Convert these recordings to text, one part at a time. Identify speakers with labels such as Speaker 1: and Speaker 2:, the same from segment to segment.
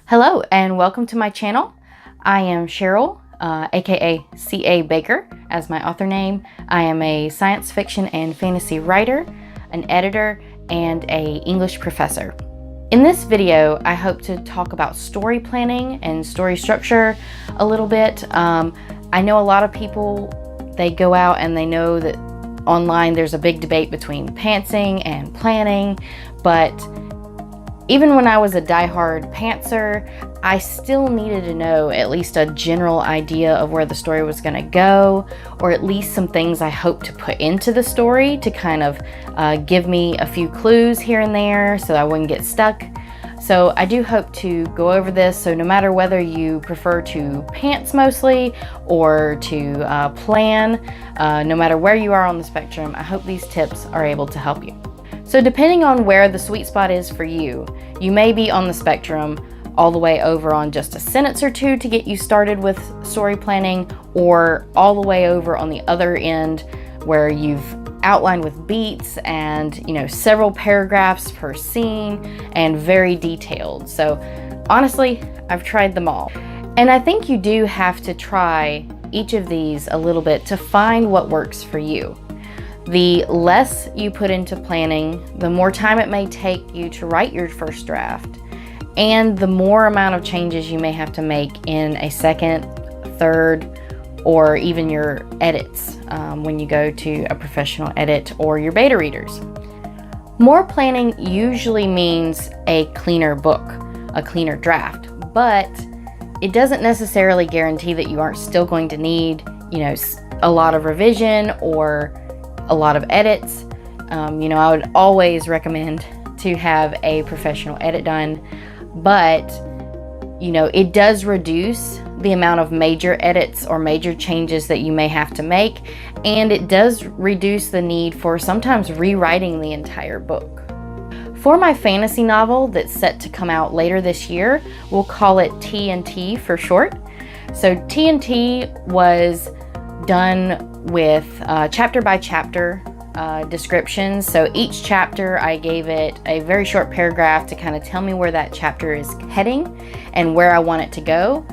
Speaker 1: Hello and welcome to my channel. I am Cheryl, aka C.A. Baker as my author name. I am a science fiction and fantasy writer, an editor, and an English professor. In this video, I hope to talk about story planning and story structure a little bit. I know a lot of people, they go out and they know that online there's a big debate between pantsing and planning, but even when I was a diehard pantser, I still needed to know at least a general idea of where the story was going to go, or at least some things I hope to put into the story to kind of give me a few clues here and there so I wouldn't get stuck. So I do hope to go over this, so no matter whether you prefer to pants mostly or to plan, no matter where you are on the spectrum, I hope these tips are able to help you. So depending on where the sweet spot is for you, you may be on the spectrum all the way over on just a sentence or two to get you started with story planning, or all the way over on the other end where you've outlined with beats and, several paragraphs per scene and very detailed. So honestly, I've tried them all. And I think you do have to try each of these a little bit to find what works for you. The less you put into planning, the more time it may take you to write your first draft, and the more amount of changes you may have to make in a second, third, or even your edits when you go to a professional edit or your beta readers. More planning usually means a cleaner book, a cleaner draft, but it doesn't necessarily guarantee that you aren't still going to need, a lot of revision or a lot of edits. I would always recommend to have a professional edit done, but it does reduce the amount of major edits or major changes that you may have to make, and it does reduce the need for sometimes rewriting the entire book. For my fantasy novel that's set to come out later this year, we'll call it TNT for short. So TNT was done with chapter by chapter descriptions. So each chapter I gave it a very short paragraph to kind of tell me where that chapter is heading and where I want it to go.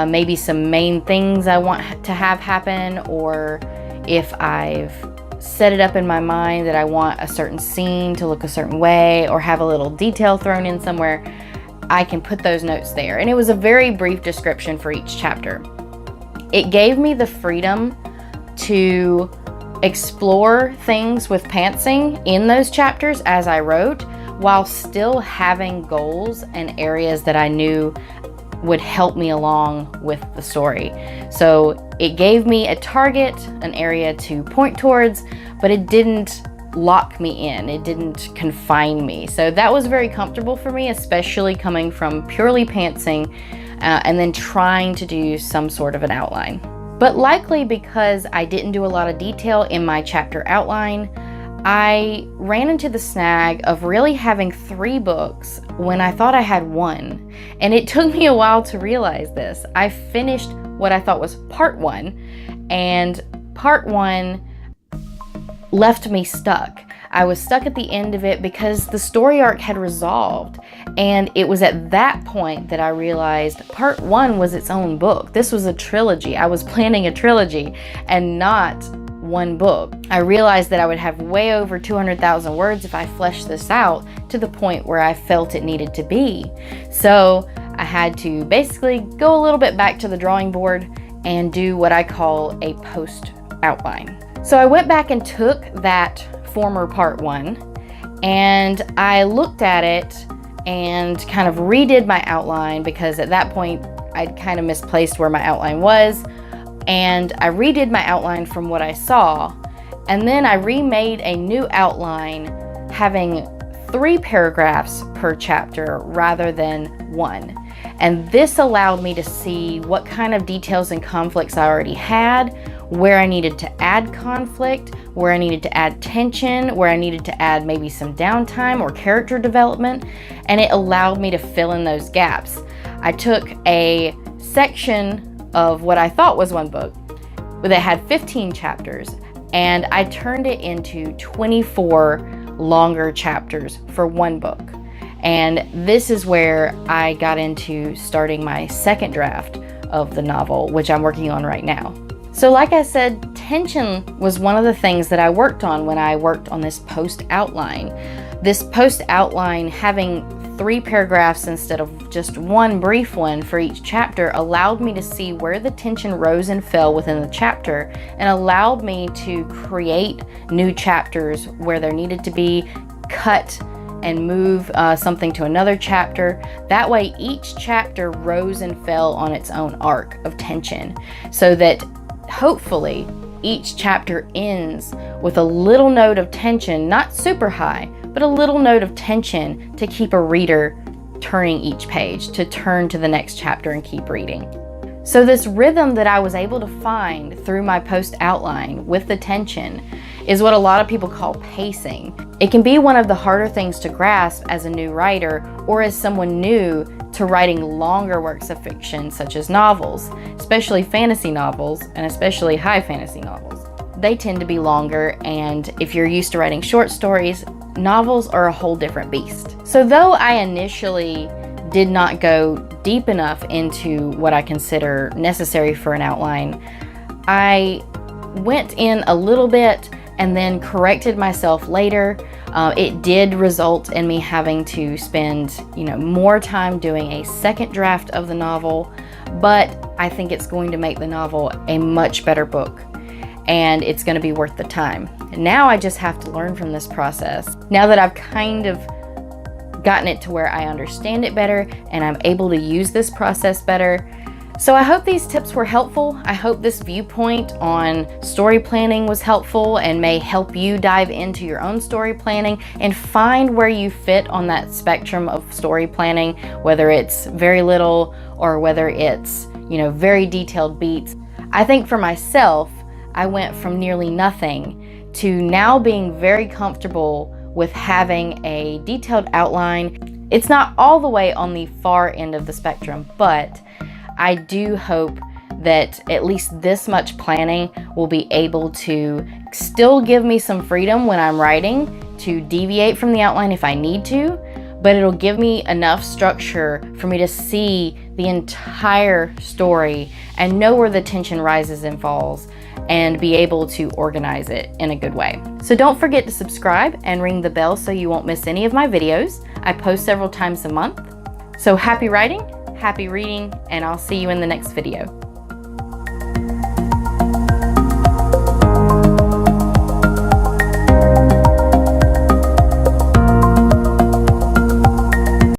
Speaker 1: Maybe some main things I want to have happen, or if I've set it up in my mind that I want a certain scene to look a certain way or have a little detail thrown in somewhere, I can put those notes there. And it was a very brief description for each chapter. It gave me the freedom to explore things with pantsing in those chapters as I wrote, while still having goals and areas that I knew would help me along with the story. So it gave me a target, an area to point towards, but it didn't lock me in. It didn't confine me. So that was very comfortable for me, especially coming from purely pantsing and then trying to do some sort of an outline. But likely because I didn't do a lot of detail in my chapter outline, I ran into the snag of really having 3 books when I thought I had 1. And it took me a while to realize this. I finished what I thought was part 1, and part 1 left me stuck. I was stuck at the end of it because the story arc had resolved. And it was at that point that I realized part 1 was its own book. This was a trilogy. I was planning a trilogy and not one book. I realized that I would have way over 200,000 words if I fleshed this out to the point where I felt it needed to be. So I had to basically go a little bit back to the drawing board and do what I call a post outline. So I went back and took that former part 1 and I looked at it and kind of redid my outline, because at that point I'd kind of misplaced where my outline was, and I redid my outline from what I saw, and then I remade a new outline having 3 paragraphs per chapter rather than 1. And this allowed me to see what kind of details and conflicts I already had, where I needed to add conflict, where I needed to add tension, where I needed to add maybe some downtime or character development, and it allowed me to fill in those gaps. I took a section of what I thought was one book that had 15 chapters, and I turned it into 24 longer chapters for one book. And this is where I got into starting my second draft of the novel, which I'm working on right now. So like I said, tension was one of the things that I worked on when I worked on this post outline. This post outline, having 3 paragraphs instead of just one brief one for each chapter, allowed me to see where the tension rose and fell within the chapter, and allowed me to create new chapters where there needed to be cut and move something to another chapter. That way each chapter rose and fell on its own arc of tension, so that hopefully each chapter ends with a little note of tension, not super high, but a little note of tension to keep a reader turning each page, to turn to the next chapter and keep reading. So this rhythm that I was able to find through my post outline with the tension is what a lot of people call pacing. It can be one of the harder things to grasp as a new writer, or as someone new to writing longer works of fiction such as novels, especially fantasy novels, and especially high fantasy novels. They tend to be longer, and if you're used to writing short stories, novels are a whole different beast. So though I initially did not go deep enough into what I consider necessary for an outline, I went in a little bit and then corrected myself later. It did result in me having to spend, more time doing a second draft of the novel, but I think it's going to make the novel a much better book, and it's going to be worth the time. And now I just have to learn from this process. Now that I've kind of gotten it to where I understand it better and I'm able to use this process better. So I hope these tips were helpful. I hope this viewpoint on story planning was helpful and may help you dive into your own story planning and find where you fit on that spectrum of story planning, whether it's very little or whether it's, very detailed beats. I think for myself, I went from nearly nothing to now being very comfortable with having a detailed outline. It's not all the way on the far end of the spectrum, but I do hope that at least this much planning will be able to still give me some freedom when I'm writing to deviate from the outline if I need to, but it'll give me enough structure for me to see the entire story and know where the tension rises and falls and be able to organize it in a good way. So don't forget to subscribe and ring the bell so you won't miss any of my videos. I post several times a month. So happy writing, happy reading, and I'll see you in the next video.